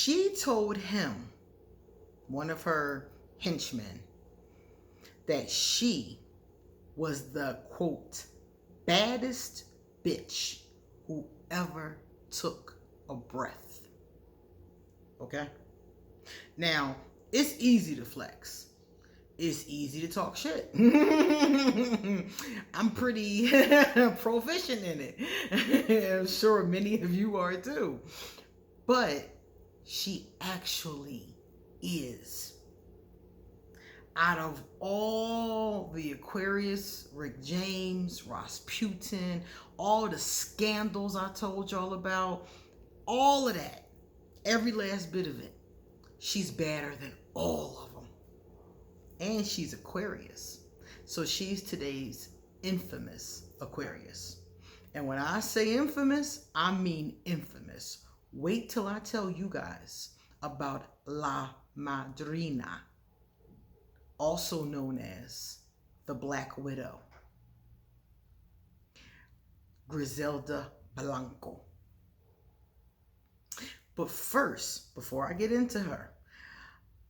she told him, one of her henchmen, that she was the, quote, baddest bitch who ever took a breath. Okay? Now, it's easy to flex. It's easy to talk shit. I'm pretty proficient in it. I'm sure many of you are too. But she actually is. Out of all the Aquarius, Rick James, Rasputin, all the scandals I told y'all about, all of that, every last bit of it, she's badder than all of them. And she's Aquarius. So she's today's infamous Aquarius. And when I say infamous, I mean infamous. Wait till I tell you guys about La Madrina, also known as the Black Widow, Griselda Blanco. But first, before I get into her,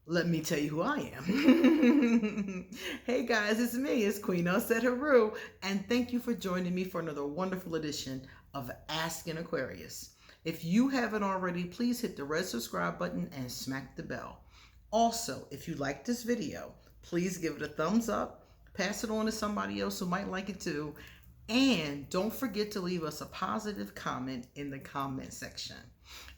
let me tell you who I am. Hey guys, it's me, it's Queen Osset Haru, and thank you for joining me for another wonderful edition of Ask an Aquarius. If you haven't already, please hit the red subscribe button and smack the bell. Also, if you like this video, please give it a thumbs up, pass it on to somebody else who might like it too, and don't forget to leave us a positive comment in the comment section.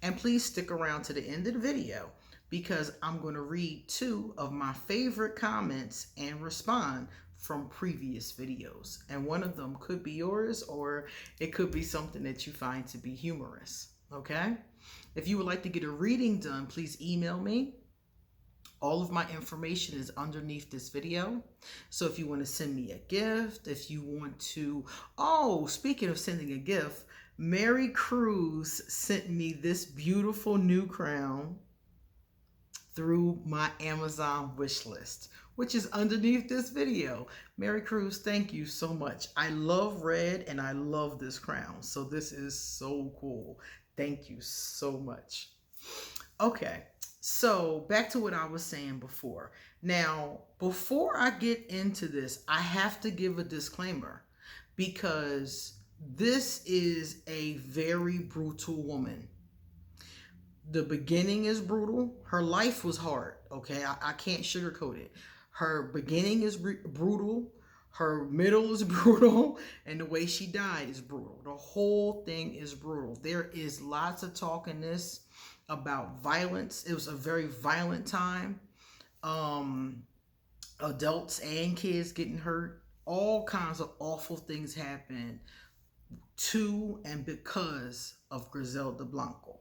And please stick around to the end of the video, because I'm going to read 2 of my favorite comments and respond from previous videos. And one of them could be yours, or it could be something that you find to be humorous, okay? If you would like to get a reading done, please email me. All of my information is underneath this video. So if you want to send me a gift, if you want to, oh, speaking of sending a gift, Mary Cruz sent me this beautiful new crown through my Amazon wish list, which is underneath this video. Mary Cruz, thank you so much. I love red and I love this crown. So this is so cool. Thank you so much. Okay, so back to what I was saying before. Now, before I get into this, I have to give a disclaimer, because this is a very brutal woman. The beginning is brutal. Her life was hard, okay? I can't sugarcoat it. Her beginning is brutal. Her middle is brutal. And the way she died is brutal. The whole thing is brutal. There is lots of talk in this about violence. It was a very violent time. Adults and kids getting hurt. All kinds of awful things happen to and because of Griselda Blanco.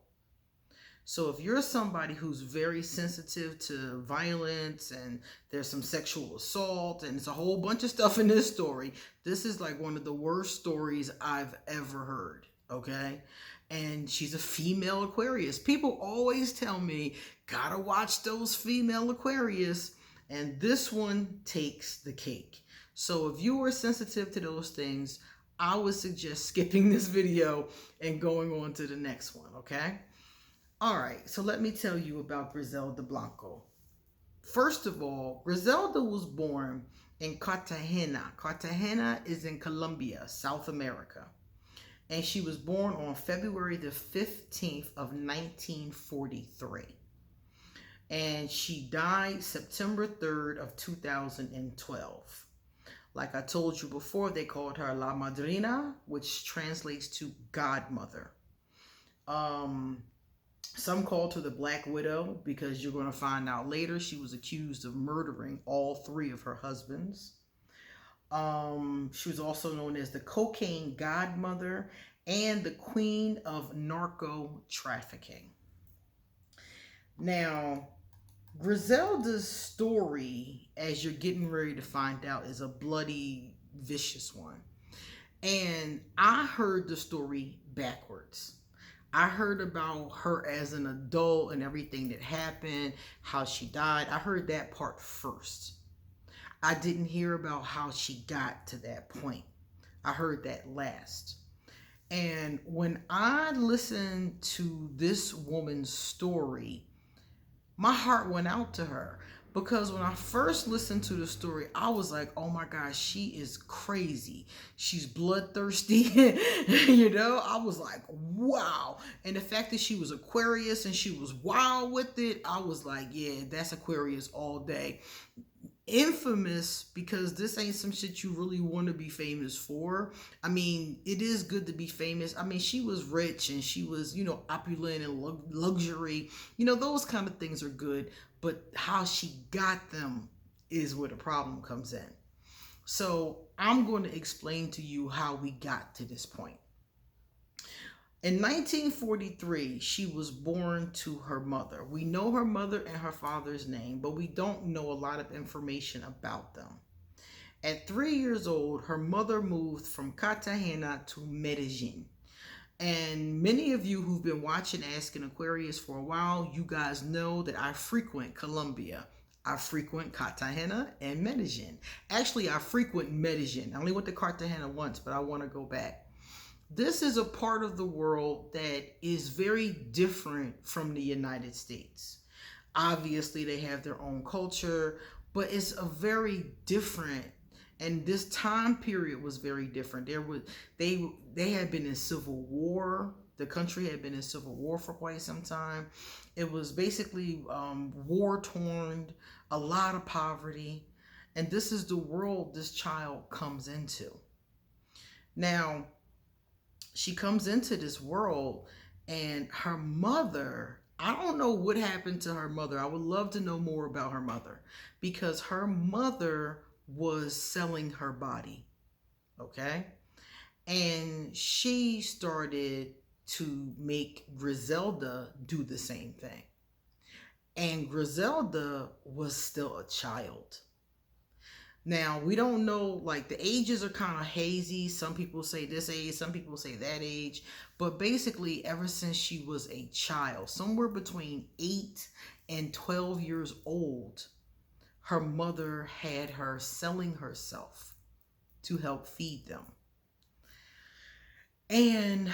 So if you're somebody who's very sensitive to violence, and there's some sexual assault and it's a whole bunch of stuff in this story, this is like one of the worst stories I've ever heard, okay? And she's a female Aquarius. People always tell me, gotta watch those female Aquarius, and this one takes the cake. So if you are sensitive to those things, I would suggest skipping this video and going on to the next one, okay? All right, so let me tell you about Griselda Blanco. First of all, Griselda was born in Cartagena. Cartagena is in Colombia, South America. And she was born on February the 15th of 1943. And she died September 3rd of 2012. Like I told you before, they called her La Madrina, which translates to Godmother. Some called her the Black Widow, because you're going to find out later she was accused of murdering all 3 of her husbands. She was also known as the Cocaine Godmother and the Queen of Narco Trafficking. Now, Griselda's story, as you're getting ready to find out, is a bloody, vicious one. And I heard the story backwards. I heard about her as an adult and everything that happened, how she died. I heard that part first. I didn't hear about how she got to that point. I heard that last. And when I listened to this woman's story, my heart went out to her, because when I first listened to the story, I was like, oh my gosh, she is crazy. She's bloodthirsty. I was like, wow. And the fact that she was Aquarius and she was wild with it, I was like, yeah, that's Aquarius all day. Infamous, because this ain't some shit you really want to be famous for. I mean, it is good to be famous. I mean, she was rich and she was, opulent and luxury. Those kind of things are good, but how she got them is where the problem comes in. So I'm going to explain to you how we got to this point. In 1943, she was born to her mother. We know her mother and her father's name, but we don't know a lot of information about them. At 3 years old, her mother moved from Cartagena to Medellin. And many of you who've been watching Asking Aquarius for a while, you guys know that I frequent Colombia. I frequent Cartagena and Medellin. Actually, I frequent Medellin. I only went to Cartagena once, but I want to go back. This is a part of the world that is very different from the United States. Obviously, they have their own culture, but it's a very different, and this time period was very different. They had been in civil war. The country had been in civil war for quite some time. It was basically war torn, a lot of poverty, and this is the world this child comes into. Now, she comes into this world, and her mother, I don't know what happened to her mother. I would love to know more about her mother, because her mother was selling her body. Okay. And she started to make Griselda do the same thing. And Griselda was still a child. Now, we don't know, like, the ages are kind of hazy. Some people say this age, some people say that age. But basically, ever since she was a child, somewhere between 8 and 12 years old, her mother had her selling herself to help feed them. And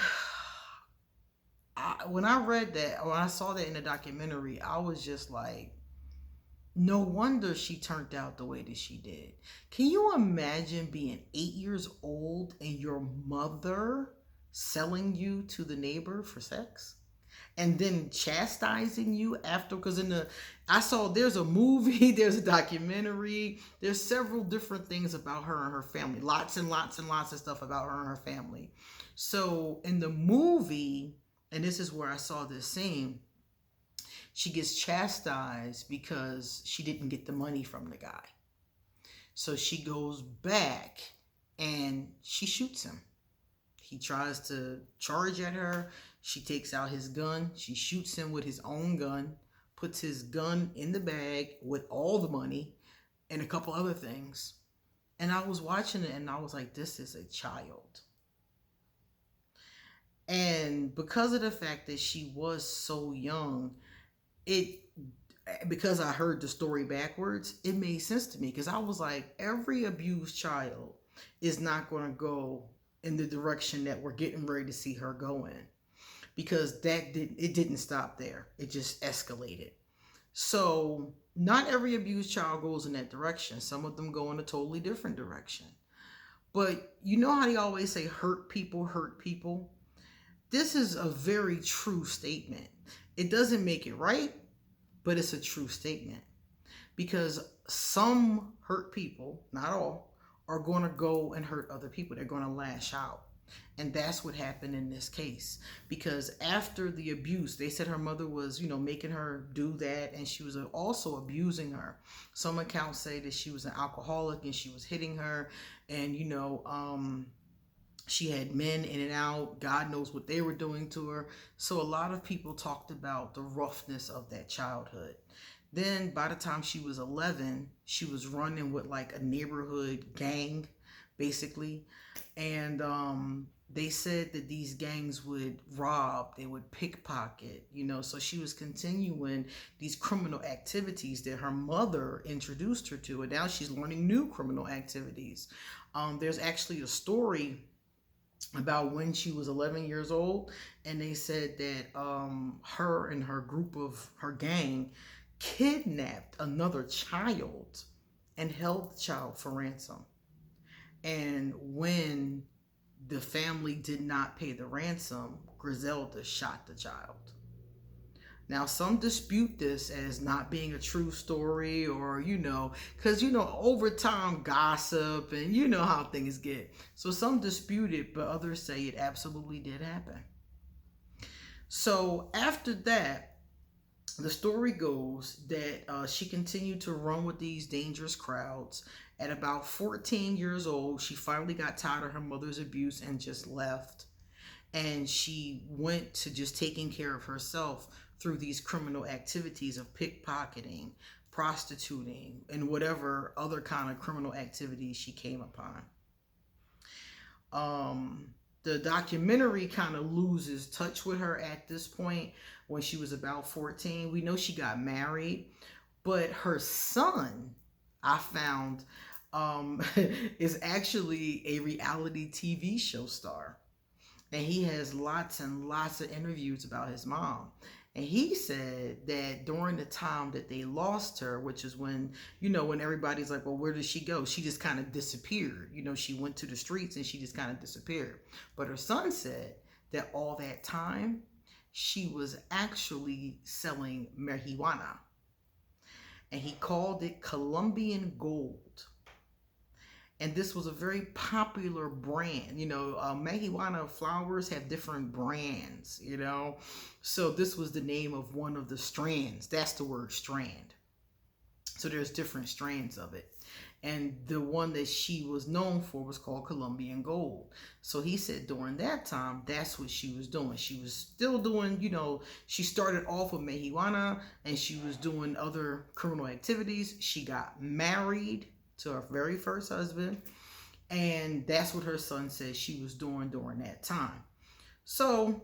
when I read that, or I saw that in the documentary, I was just like, no wonder she turned out the way that she did. Can you imagine being 8 years old and your mother selling you to the neighbor for sex? And then chastising you after? Because there's a movie, there's a documentary, there's several different things about her and her family. Lots and lots and lots of stuff about her and her family. So in the movie, and this is where I saw this scene, she gets chastised because she didn't get the money from the guy. So she goes back and she shoots him. He tries to charge at her. She takes out his gun. She shoots him with his own gun, puts his gun in the bag with all the money and a couple other things. And I was watching it and I was like, this is a child. And because of the fact that she was so young, because I heard the story backwards, it made sense to me, because I was like, every abused child is not going to go in the direction that we're getting ready to see her go in, because it didn't stop there. It just escalated. So not every abused child goes in that direction. Some of them go in a totally different direction. But you know how they always say hurt people hurt people? This is a very true statement. It doesn't make it right, but it's a true statement, because some hurt people, not all, are going to go and hurt other people. They're going to lash out. And that's what happened in this case, because after the abuse, they said her mother was, making her do that, and she was also abusing her. Some accounts say that she was an alcoholic and she was hitting her, and she had men in and out. God knows what they were doing to her. So a lot of people talked about the roughness of that childhood. Then by the time she was 11, she was running with like a neighborhood gang, basically. And they said that these gangs would rob, they would pickpocket, so she was continuing these criminal activities that her mother introduced her to. And now she's learning new criminal activities. There's actually a story about when she was 11 years old, and they said that her and her group of her gang kidnapped another child and held the child for ransom. And when the family did not pay the ransom, Griselda shot the child. Now, some dispute this as not being a true story, or, because, over time, gossip and how things get. So some dispute it, but others say it absolutely did happen. So after that, the story goes that she continued to run with these dangerous crowds. At about 14 years old, she finally got tired of her mother's abuse and just left. And she went to just taking care of herself through these criminal activities of pickpocketing, prostituting, and whatever other kind of criminal activities she came upon. The documentary kind of loses touch with her at this point when she was about 14. We know she got married, but her son, I found, is actually a reality TV show star. And he has lots and lots of interviews about his mom. And he said that during the time that they lost her, which is when, when everybody's like, well, where did she go? She just kind of disappeared. She went to the streets and she just kind of disappeared. But her son said that all that time, she was actually selling marijuana. And he called it Colombian gold. And this was a very popular brand. Marijuana flowers have different brands, So this was the name of one of the strands. That's the word, strand. So there's different strands of it. And the one that she was known for was called Colombian gold. So he said during that time, that's what she was doing. She was still doing, she started off with marijuana and she was doing other criminal activities. She got married to her very first husband, and that's what her son says she was doing during that time. So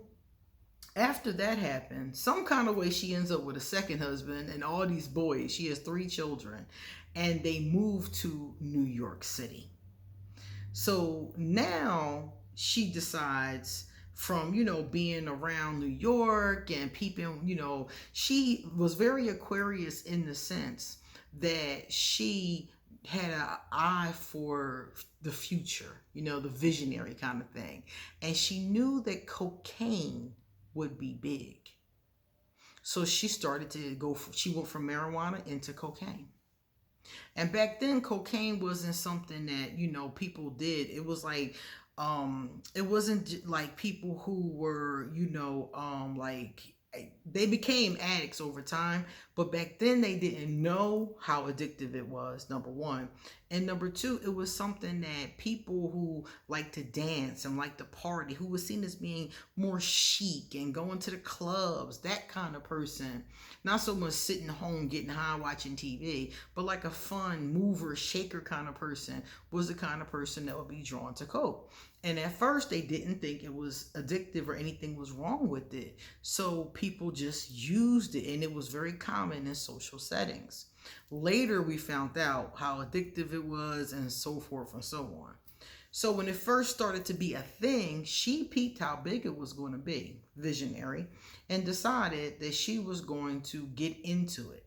after that happened, some kind of way she ends up with a second husband and all these boys. She has 3 children, and they moved to New York City. So now she decides, from being around New York and peeping, she was very Aquarius in the sense that she had an eye for the future, the visionary kind of thing. And she knew that cocaine would be big. So she started to she went from marijuana into cocaine. And back then, cocaine wasn't something that, people did. It was like, it wasn't like people who were, they became addicts over time, but back then they didn't know how addictive it was, number one. And number two, it was something that people who like to dance and like to party, who was seen as being more chic and going to the clubs, that kind of person, not so much sitting home getting high watching TV, but like a fun mover, shaker kind of person, was the kind of person that would be drawn to coke. And at first they didn't think it was addictive or anything was wrong with it. So people just used it, and it was very common in social settings. Later we found out how addictive it was and so forth and so on. So when it first started to be a thing, she peeped how big it was going to be, visionary, and decided that she was going to get into it.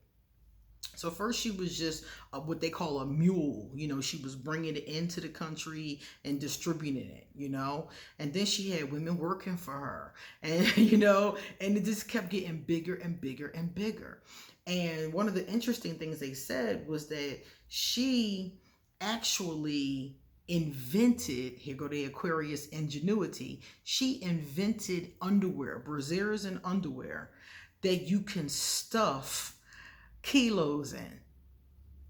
So first she was just what they call a mule. She was bringing it into the country and distributing it, and then she had women working for her, and, and it just kept getting bigger and bigger and bigger. And one of the interesting things they said was that she actually invented, here go the Aquarius ingenuity, she invented underwear, brassieres and underwear that you can stuff kilos in.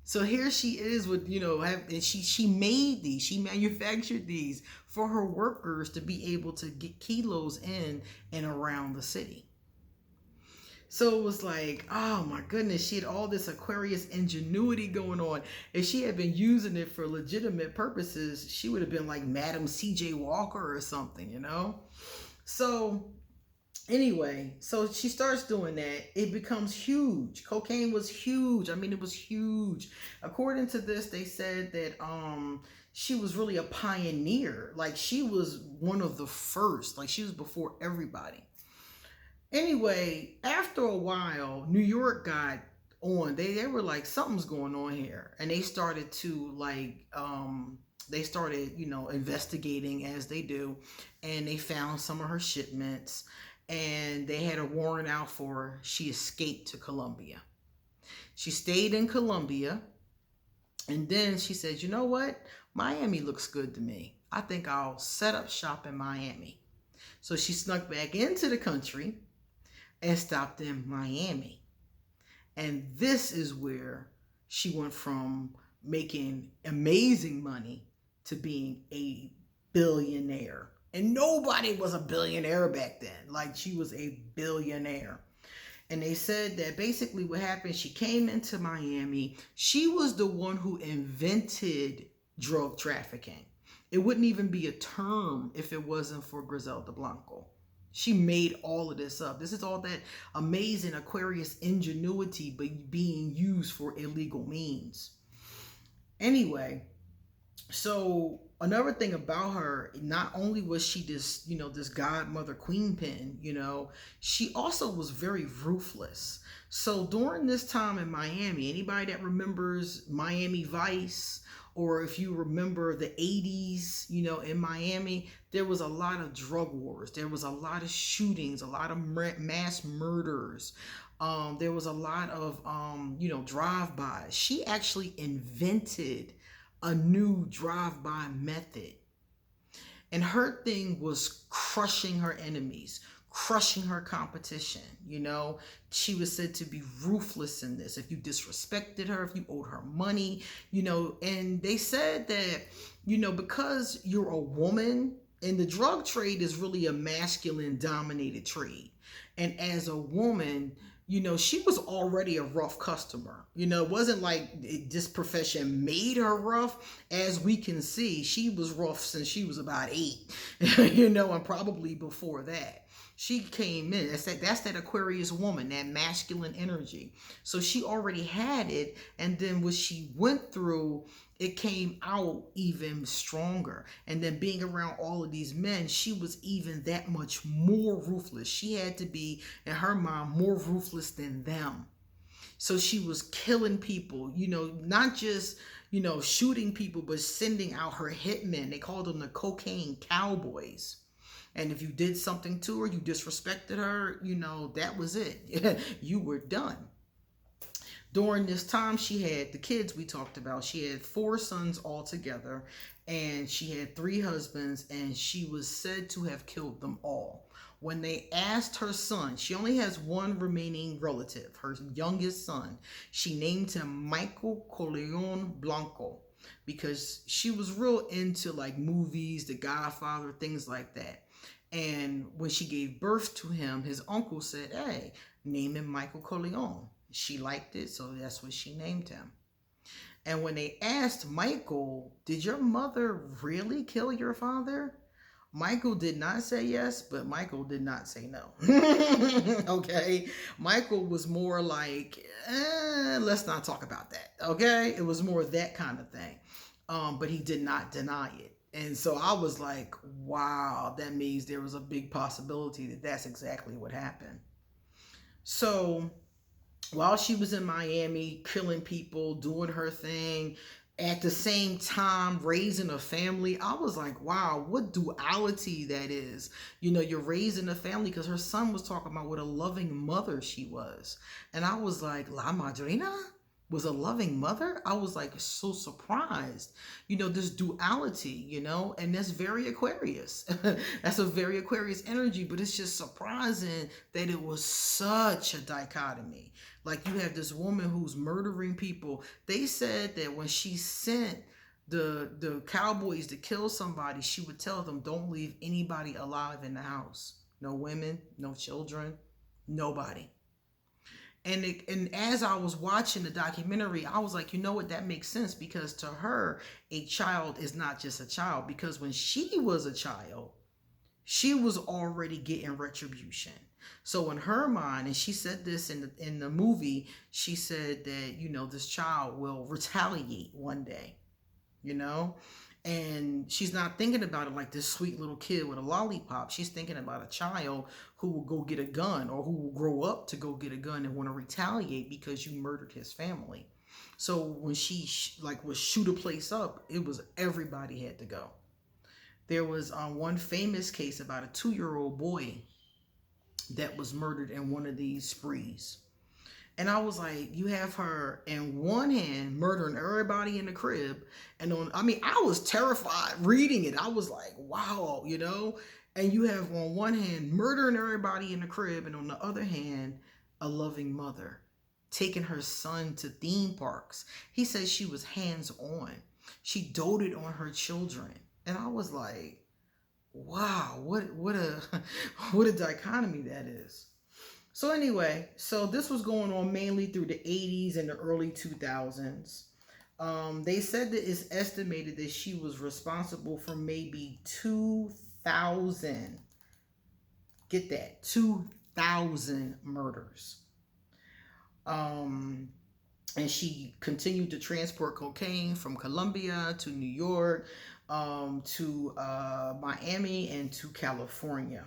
So here she is with, and she made these, she manufactured these for her workers to be able to get kilos in and around the city. So it was like, oh my goodness, she had all this Aquarius ingenuity going on. If she had been using it for legitimate purposes, she would have been like Madam C.J. Walker or something, So anyway, so she starts doing that. It becomes huge. Cocaine was huge. I mean, it was huge. According to this, they said that she was really a pioneer. Like she was one of the first. Like she was before everybody. Anyway, after a while, New York got on. They were like, something's going on here. And they started to they started, investigating as they do, and they found some of her shipments, and they had a warrant out for her. She escaped to Colombia. She stayed in Colombia, and then she said, you know what? Miami looks good to me. I think I'll set up shop in Miami. So she snuck back into the country and stopped in Miami. And this is where she went from making amazing money to being a billionaire. And nobody was a billionaire back then. Like she was a billionaire. And they said that basically what happened, she came into Miami. She was the one who invented drug trafficking. It wouldn't even be a term if it wasn't for Griselda Blanco. She made all of this up. This is all that amazing Aquarius ingenuity being used for illegal means. Anyway, so another thing about her, not only was she this, this godmother queen pin, she also was very ruthless. So during this time in Miami, anybody that remembers Miami Vice, or if you remember the 80s, in Miami, there was a lot of drug wars. There was a lot of shootings, a lot of mass murders. There was a lot of, drive-bys. She actually invented a new drive-by method. And her thing was crushing her enemies, crushing her competition. She was said to be ruthless in this. If you disrespected her, if you owed her money, and they said that, because you're a woman, and the drug trade is really a masculine dominated trade. And as a woman, she was already a rough customer. It wasn't like this profession made her rough. As we can see, she was rough since she was about 8, and probably before that. She came in, that's that Aquarius woman, that masculine energy. So she already had it, and then what she went through, it came out even stronger. And then being around all of these men, she was even that much more ruthless. She had to be, in her mind, more ruthless than them. So she was killing people, not just, shooting people, but sending out her hitmen. They called them the cocaine cowboys. And if you did something to her, you disrespected her, that was it. You were done. During this time, she had the kids we talked about. She had 4 sons altogether, and she had 3 husbands, and she was said to have killed them all. When they asked her son, she only has one remaining relative, her youngest son. She named him Michael Corleone Blanco because she was real into like movies, The Godfather, things like that. And when she gave birth to him, his uncle said, hey, name him Michael Corleone. She liked it, so that's what she named him. And when they asked Michael, did your mother really kill your father? Michael did not say yes, but Michael did not say no. Okay? Michael was more like, let's not talk about that. Okay? It was more that kind of thing. But he did not deny it. And so I was like, wow, that means there was a big possibility that that's exactly what happened. So while she was in Miami, killing people, doing her thing, at the same time raising a family, I was like, wow, what duality that is. You're raising a family, because her son was talking about what a loving mother she was. And I was like, La Madrina was a loving mother? I was like so surprised. This duality, and that's very Aquarius. That's a very Aquarius energy, but it's just surprising that it was such a dichotomy. Like you have this woman who's murdering people. They said that when she sent the cowboys to kill somebody, she would tell them, don't leave anybody alive in the house. No women, no children, nobody. And as I was watching the documentary, I was like, you know what, that makes sense, because to her, a child is not just a child, because when she was a child, she was already getting retribution. So in her mind, and she said this in the movie, she said that, this child will retaliate one day, And she's not thinking about it like this sweet little kid with a lollipop. She's thinking about a child who will go get a gun, or who will grow up to go get a gun and want to retaliate because you murdered his family. So when she like would shoot a place up, it was everybody had to go. There was one famous case about a 2-year-old boy that was murdered in one of these sprees. And I was like, you have her in one hand murdering everybody in the crib. And I was terrified reading it. I was like, wow, you know? And you have on one hand murdering everybody in the crib, and on the other hand, a loving mother taking her son to theme parks. He says she was hands on. She doted on her children. And I was like, wow, what a what a dichotomy that is. So anyway, so this was going on mainly through the 80s and the early 2000s. They said that it's estimated that she was responsible for maybe 2,000, get that, 2,000 murders. And she continued to transport cocaine from Colombia to New York, to Miami, and to California.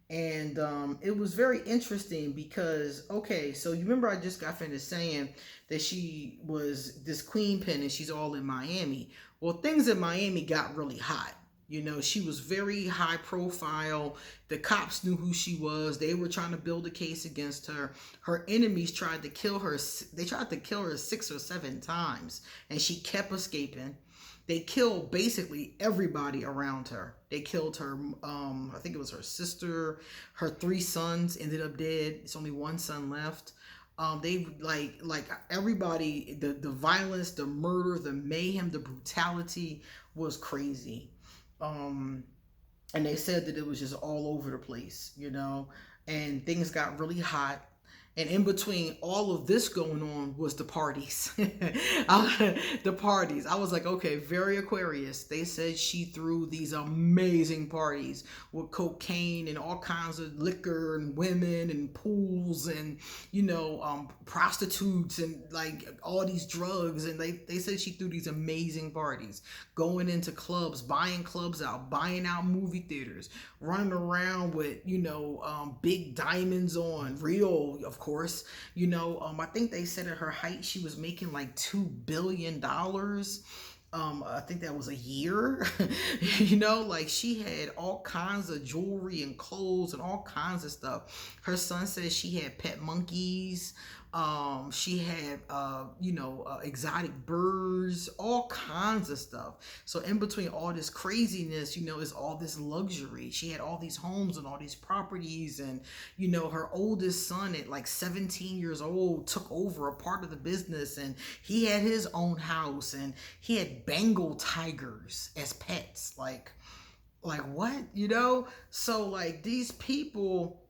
And it was very interesting because, okay, so you remember I just got finished saying that she was this queen pin and she's all in Miami. Well, things in Miami got really hot. You know, she was very high profile. The cops knew who she was. They were trying to build a case against her. Her enemies tried to kill her. They tried to kill her 6 or 7 times, and she kept escaping. They killed basically everybody around her. They killed her, I think it was her sister, her 3 sons ended up dead. It's only 1 son left. They like everybody, the violence, the murder, the mayhem, the brutality was crazy. And they said that it was just all over the place, you know, and things got really hot. And in between all of this going on was the parties. The parties. I was like, okay, very Aquarius. They said she threw these amazing parties with cocaine and all kinds of liquor and women and pools and, you know, prostitutes and like all these drugs. And they said she threw these amazing parties, going into clubs, buying clubs out, buying out movie theaters, running around with, you know, big diamonds on, real, of course. You know, I think they said at her height she was making like $2 billion. I think that was a year. You know, like she had all kinds of jewelry and clothes and all kinds of stuff. Her son says she had pet monkeys. She had, you know, exotic birds, all kinds of stuff. So in between all this craziness, you know, is all this luxury. She had all these homes and all these properties. And, you know, her oldest son at like 17 years old took over a part of the business, and he had his own house, and he had Bengal tigers as pets. Like what, you know? So like these people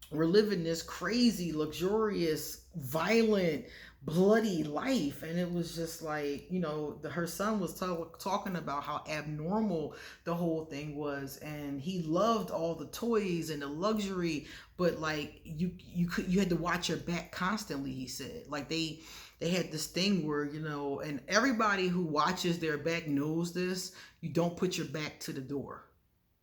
were living this crazy, luxurious, violent, bloody life. And it was just like, you know, her son was talking about how abnormal the whole thing was, and he loved all the toys and the luxury, but like you had to watch your back constantly, he said. Like they had this thing where, you know, and everybody who watches their back knows this, you don't put your back to the door.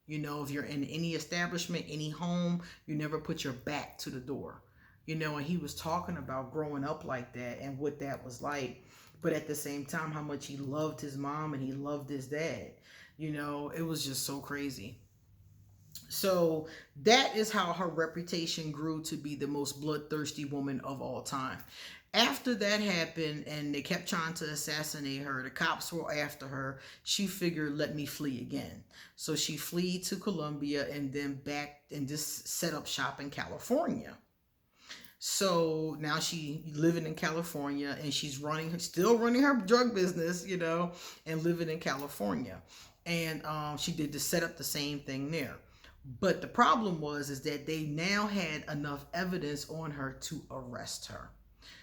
You know, if you're in any establishment, any home, you never put your back to the door. You know, and he was talking about growing up like that and what that was like. But at the same time, how much he loved his mom and he loved his dad. You know, it was just so crazy. So that is how her reputation grew to be the most bloodthirsty woman of all time. After that happened and they kept trying to assassinate her, the cops were after her, she figured, let me flee again. So she fled to Colombia and then back and just set up shop in California. So now she living in California, and she's still running her drug business, you know, and living in California. And she did to set up the same thing there. But the problem is that they now had enough evidence on her to arrest her.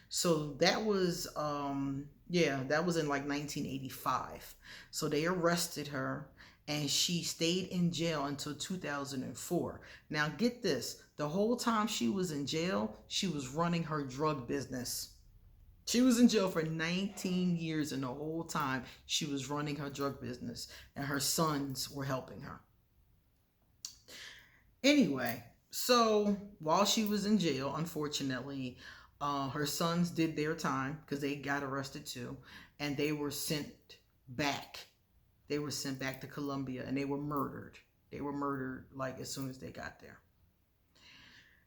So that was, that was in like 1985. So they arrested her, and she stayed in jail until 2004. Now get this, the whole time she was in jail, she was running her drug business. She was in jail for 19 years, and the whole time she was running her drug business, and her sons were helping her. Anyway, so while she was in jail, unfortunately, her sons did their time because they got arrested too, and they were sent back. They were sent back to Colombia, and they were murdered. They were murdered like as soon as they got there.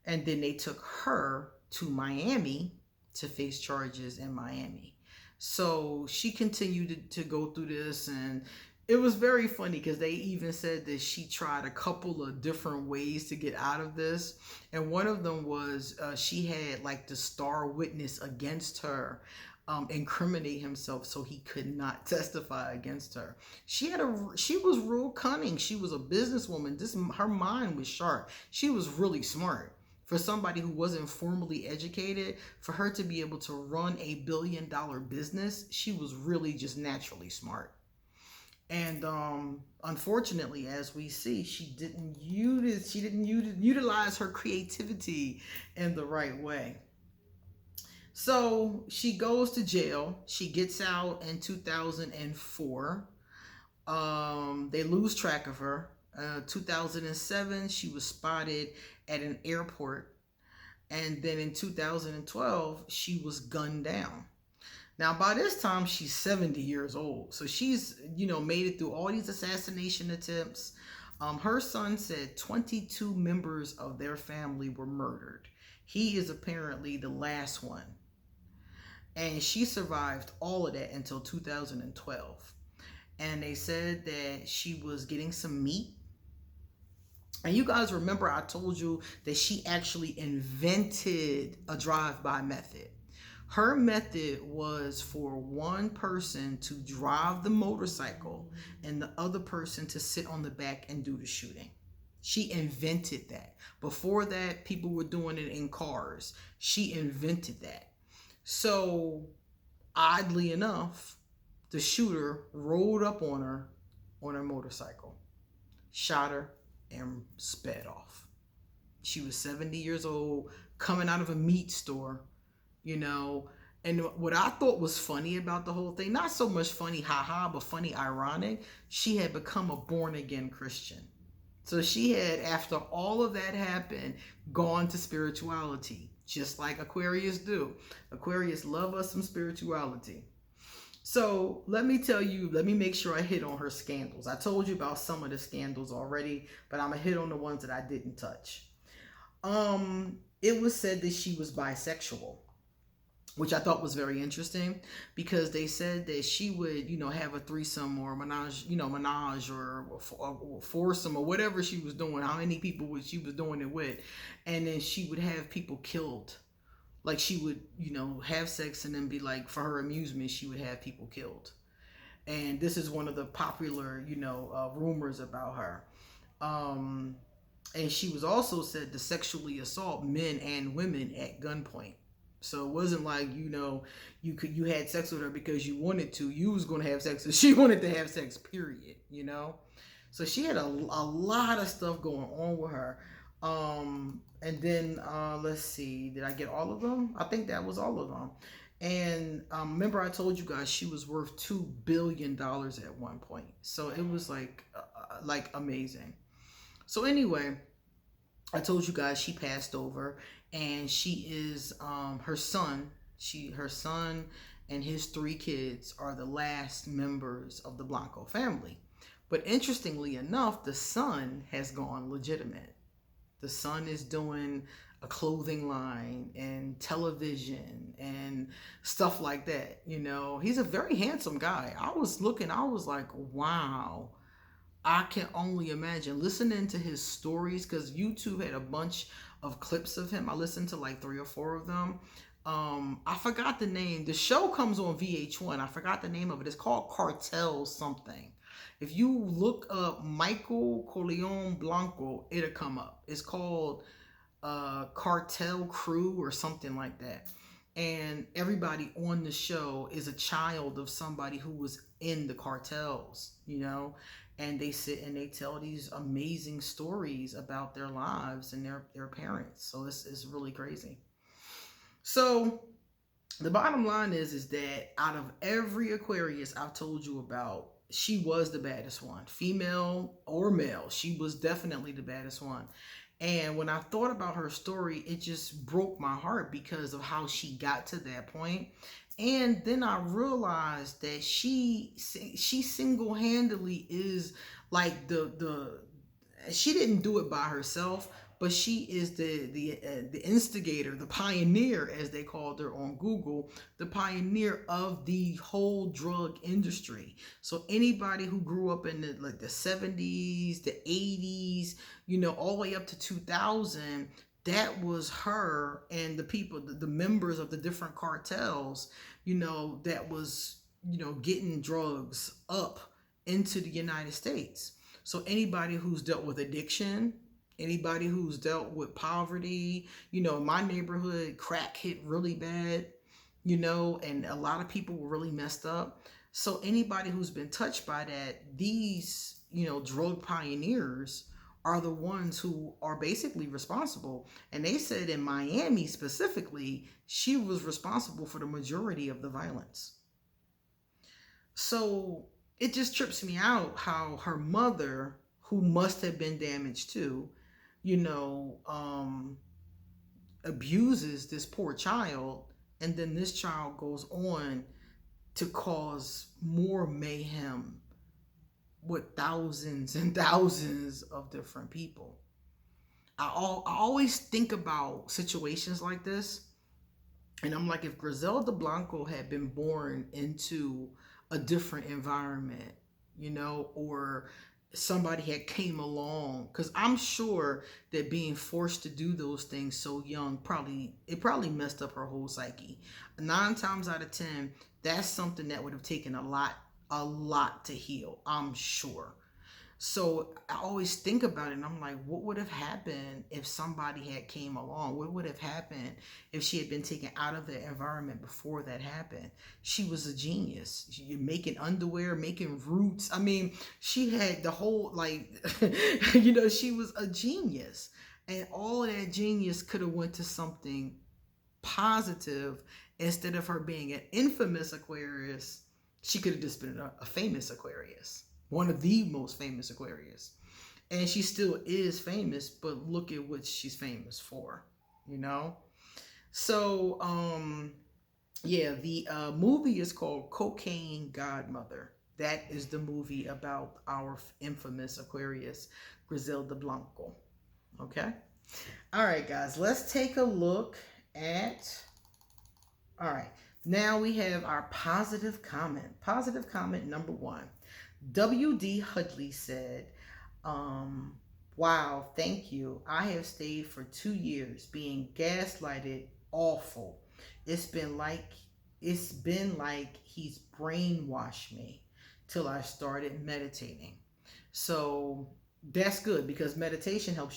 And then they took her to Miami to face charges in Miami. So she continued to go through this, and it was very funny because they even said that she tried a couple of different ways to get out of this. And one of them was she had like the star witness against her incriminate himself so he could not testify against her. She was real cunning. She was a businesswoman. Her mind was sharp. She was really smart. For somebody who wasn't formally educated, for her to be able to run a $1 billion business, she was really just naturally smart. And unfortunately, as we see, she didn't utilize her creativity in the right way. So she goes to jail. She gets out in 2004. They lose track of her. 2007, she was spotted at an airport. And then in 2012, she was gunned down. Now, by this time, she's 70 years old. So she's, made it through all these assassination attempts. Her son said 22 members of their family were murdered. He is apparently the last one. And she survived all of that until 2012. And they said that she was getting some meat. And you guys remember I told you that she actually invented a drive-by method. Her method was for one person to drive the motorcycle and the other person to sit on the back and do the shooting. She invented that. Before that, people were doing it in cars. She invented that. So, oddly enough, the shooter rode up on her motorcycle, shot her, and sped off. She was 70 years old, coming out of a meat store, And what I thought was funny about the whole thing, not so much funny, haha, but funny, ironic, she had become a born-again Christian. So she had, after all of that happened, gone to spirituality, just like Aquarius do. Aquarius love us some spirituality. So let me make sure I hit on her scandals. I told you about some of the scandals already, but I'm going to hit on the ones that I didn't touch. It was said that she was bisexual, which I thought was very interesting because they said that she would, have a threesome or menage or foursome or whatever she was doing, how many people she was doing it with. And then she would have people killed. Like she would, have sex and then be like, for her amusement, she would have people killed. And this is one of the popular, rumors about her. And she was also said to sexually assault men and women at gunpoint. So it wasn't like, you had sex with her because you wanted to. You was going to have sex. And she wanted to have sex, period, So she had a lot of stuff going on with her. And then, let's see, did I get all of them? I think that was all of them. And remember I told you guys she was worth $2 billion at one point. So it was like amazing. So anyway, I told you guys she passed over, and she is her son and his 3 kids are the last members of the Blanco family. But interestingly enough, the son has gone legitimate. The son is doing a clothing line and television and stuff like that. He's a very handsome guy. I was like, wow. I can only imagine listening to his stories, because YouTube had a bunch of clips of him. I listened to like 3 or 4 of them. I forgot the name. The show comes on VH1. I forgot the name of it. It's called Cartel something. If you look up Michael Corleone Blanco, it'll come up. It's called Cartel Crew or something like that. And everybody on the show is a child of somebody who was in the cartels, and they sit and they tell these amazing stories about their lives and their parents. So it's really crazy. So The bottom line is that out of every Aquarius I've told you about, she was the baddest one, female or male. She was definitely the baddest one. And when I thought about her story, it just broke my heart because of how she got to that point. And then I realized that she single-handedly is like the she didn't do it by herself, but she is the instigator, the pioneer, as they called her on Google, the pioneer of the whole drug industry. So anybody who grew up in the 70s, the 80s, all the way up to 2000, that was her and the people, the members of the different cartels, that was, getting drugs up into the United States. So anybody who's dealt with addiction, anybody who's dealt with poverty, in my neighborhood, crack hit really bad, and a lot of people were really messed up. So anybody who's been touched by that, these, drug pioneers are the ones who are basically responsible. And they said in Miami specifically, she was responsible for the majority of the violence. So it just trips me out how her mother, who must have been damaged too, you know, um, abuses this poor child, and then this child goes on to cause more mayhem with thousands and thousands of different people. I always think about situations like this, and I'm like, if Griselda Blanco had been born into a different environment, or somebody had came along, because I'm sure that being forced to do those things so young probably messed up her whole psyche. 9 times out of 10, that's something that would have taken a lot to heal, I'm sure. So I always think about it, and I'm like, what would have happened if somebody had came along? What would have happened if she had been taken out of the environment before that happened? She was a genius. Making underwear, making roots. I mean, she had the whole, like, she was a genius. And all of that genius could have went to something positive. Instead of her being an infamous Aquarius, she could have just been a famous Aquarius. One of the most famous Aquarius. And she still is famous, but look at what she's famous for, So, yeah, the movie is called Cocaine Godmother. That is the movie about our infamous Aquarius, Griselda Blanco. Okay? All right, guys, let's take a look at. All right, now we have our positive comment. Positive comment number 1. W.D. Hudley said, wow, thank you. I have stayed for 2 years being gaslighted awful. It's been like he's brainwashed me till I started meditating. So that's good, because meditation helps